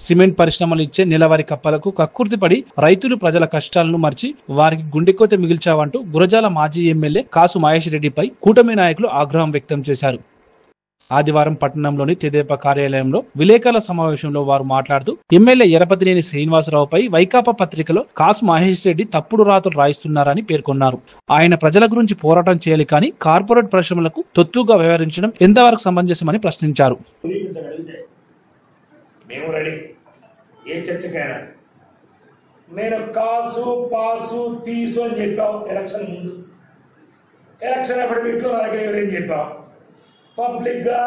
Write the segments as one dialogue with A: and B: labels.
A: Cement పరిశ్రమలు ఇచ్చే నెలవారీ కప్పలకు కక్కుర్తిపడి రైతులు ప్రజల కష్టాలను మర్చి వారికి గుండెకోత మిగిల్చావంటూ గురజాల మాజీ ఎమ్మెల్యే కాసు మహేష్ రెడ్డిపై కూటమి నాయకులు ఆగ్రహం వ్యక్తం చేశారు. ఆదివారం పట్టణంలోని తెదేపా కార్యాలయంలో విలేకరుల సమావేశంలో వారు మాట్లాడుతూ ఎమ్మెల్యే ఎరపతినేని శ్రీనివాసరావుపై వైకాపా పత్రికలో కాసు మహేష్ రెడ్డి తప్పుడు రాతలు రాయిస్తున్నారని పేర్కొన్నారు. ఆయన ప్రజల గురించి పోరాటం చేయాలి కానీ కార్పొరేట్ పరిశ్రమలకు తొత్తుగా వ్యవహరించడం ఎంతవరకు సమంజసమని ప్రశ్నించారు.
B: మేము రెడీ ఏ చర్చకైనా. నేను కాసు పాసు తీసు అని చెప్పావు ఎలక్షన్ ముందు. ఎలక్షన్ అప్పుడు వీటిలో నా దగ్గర ఎవరేం చెప్పావు? పబ్లిక్గా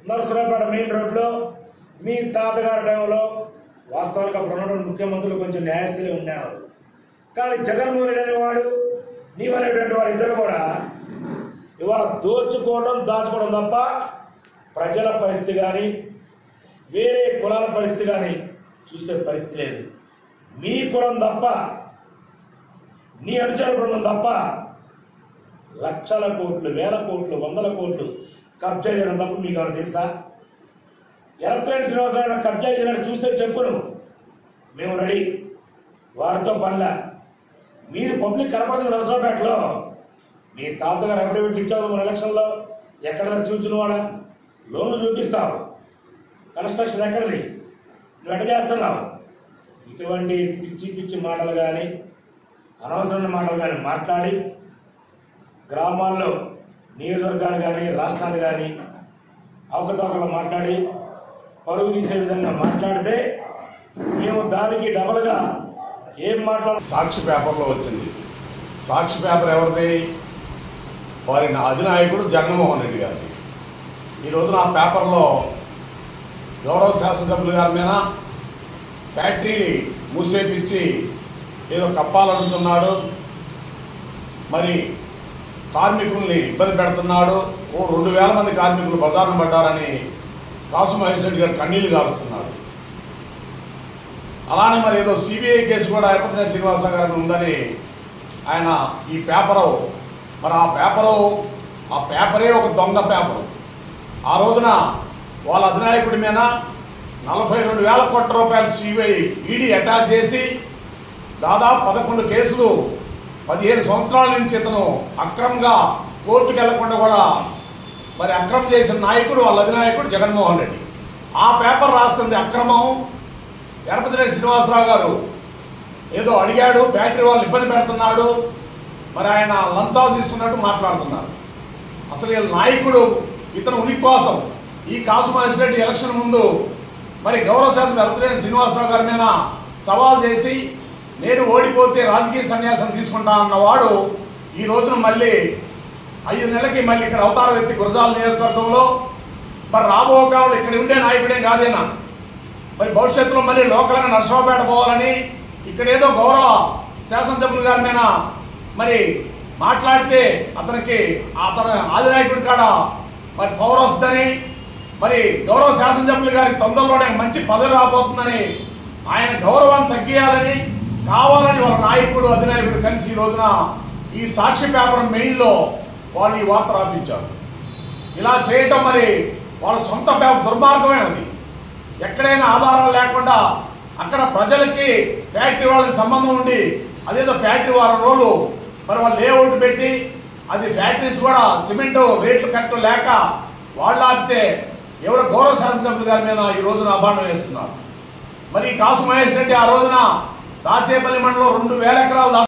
B: నరసరావుపేట మెయిన్ రోడ్లో మీ తాతగారి టైంలో వాస్తవానికి అప్పుడు ఉన్నటువంటి ముఖ్యమంత్రులు కొంచెం న్యాయస్థితి ఉండేవారు. కానీ జగన్మోహన్ రెడ్డి అనేవాడు నీవనేటువంటి వాడు ఇద్దరు కూడా ఇవాళ దోచుకోవడం దాచుకోవడం తప్ప ప్రజల పరిస్థితి కానీ వేరే కులాల పరిస్థితి కానీ చూసే పరిస్థితి లేదు. మీ కులం తప్ప నీ అనుచర బృందం తప్ప లక్షల కోట్లు, వేల కోట్లు, వందల కోట్లు కబ్జా చేయడం తప్ప మీకు ఎవరు తెలుసా? ఎరపతినేని శ్రీనివాసరావు కబ్జా చేయడం చూస్తే చెప్పును, మేము రెడీ, వారితో పనిలా. మీరు పబ్లిక్ కనపడుతుంది నరసరావుపేటలో. మీ తాతగారు అఫిడవిట్లు ఇచ్చావు మన ఎలక్షన్లో, ఎక్కడ చూచున్నవాడా? లోన్లు చూపిస్తావు, కన్స్ట్రక్షన్ ఎక్కడిది, నువ్వు ఎట్ట చేస్తున్నావు? ఇటువంటి పిచ్చి పిచ్చి మాటలు కానీ అనవసరమైన మాటలు కానీ మాట్లాడి గ్రామాల్లో నియోజకవర్గాలు కానీ రాష్ట్రాలు కానీ అవకతవకలు మాట్లాడి పరుగు తీసే విధంగా మాట్లాడితే మేము దానికి డబల్గా ఏం
C: సాక్షి పేపర్లో వచ్చింది. సాక్షి పేపర్ ఎవరిది? వారి అధినాయకుడు జగన్మోహన్ రెడ్డి గారిది. ఈరోజు నా పేపర్లో గౌరవ శాసనసభ్యులు గారి మీద ఫ్యాక్టరీ మూసేపించి ఏదో కప్పాలనుకున్నాడు, మరి కార్మికుల్ని ఇబ్బంది పెడుతున్నాడు, 2,000 మంది కార్మికులు బజారును పడ్డారని కాసు మహేష్ రెడ్డి గారు కన్నీళ్లు గారుస్తున్నాడు. అలానే మరి ఏదో సిబిఐ కేసు కూడా ఎరపతినేని శ్రీనివాసరావు గారికి ఉందని ఆయన ఈ పేపరు, మరి ఆ పేపరే ఒక దొంగ పేపరు. ఆ రోజున వాళ్ళ అధినాయకుడి మీద 42,000 కోట్ల రూపాయలు సిబిఐ ఈడీ అటాచ్ చేసి దాదాపు 11 కేసులు 15 సంవత్సరాల నుంచి ఇతను అక్రమంగా కోర్టుకు వెళ్లకుండా కూడా మరి అక్రమం చేసిన నాయకుడు వాళ్ళ అధినాయకుడు జగన్మోహన్ రెడ్డి. ఆ పేపర్ రాస్తుంది అక్రమం. ఎరపతినేని శ్రీనివాసరావు గారు ఏదో అడిగాడు, బ్యాటరీ వాళ్ళు ఇబ్బంది పెడుతున్నాడు, మరి ఆయన లంచాలు తీసుకున్నట్టు మాట్లాడుతున్నారు. అసలు వీళ్ళ నాయకుడు ఇతను ఉనికి కోసం ఈ కాసు మహేష్ రెడ్డి ఎలక్షన్ ముందు మరి గౌరవ శాసన ఎరపతినేని శ్రీనివాసరావు గారి మీద సవాల్ చేసి నేను ఓడిపోతే రాజకీయ సన్యాసం తీసుకుంటా అన్నవాడు ఈ రోజున మళ్ళీ 5 నెలలకి మళ్ళీ ఇక్కడ అవతారం ఎత్తి గురజాల నియోజకవర్గంలో మరి రాబో కాలంలో ఇక్కడ ఉండే నాయకుడే కాదేనా, మరి భవిష్యత్తులో మళ్ళీ లోకల్గా నరసరావుపేట పోవాలని ఇక్కడ ఏదో గౌరవ శాసనసభ్యులు గారి మీద మరి మాట్లాడితే అతని ఆదినాయకుడి కాడ మరి పవర్ వస్తుందని, మరి గౌరవ శాసనసభ్యులు గారికి తొందరలోనే మంచి పదవి రాబోతుందని, ఆయన గౌరవాన్ని తగ్గియాలని కావాలని వాళ్ళ నాయకుడు అధినాయకుడు కలిసి ఈ రోజున ఈ సాక్షి పేపర్ మెయిన్లో వాళ్ళు ఈ వార్త రాపించారు. ఇలా చేయటం మరి వాళ్ళ సొంత పేపర్ దుర్మార్గమే అది. ఎక్కడైనా ఆధారాలు లేకుండా అక్కడ ప్రజలకి ఫ్యాక్టరీ వాళ్ళకి సంబంధం ఉండి అదేదో ఫ్యాక్టరీ వారం రోజులు మరి వాళ్ళు లేఅవుట్ పెట్టి అది ఫ్యాక్టరీస్ కూడా సిమెంట్ రేట్లు కరెక్ట్ లేక వాళ్ళు ఆపితే ఎవరో గౌరవ శాసనసభ్యులు గారి మీద ఈ రోజున అభాండం వేస్తున్నారు. మరి కాసు మహేష్ రెడ్డి ఆ రోజున దాచేపల్లి మండలం 2,000 ఎకరాలు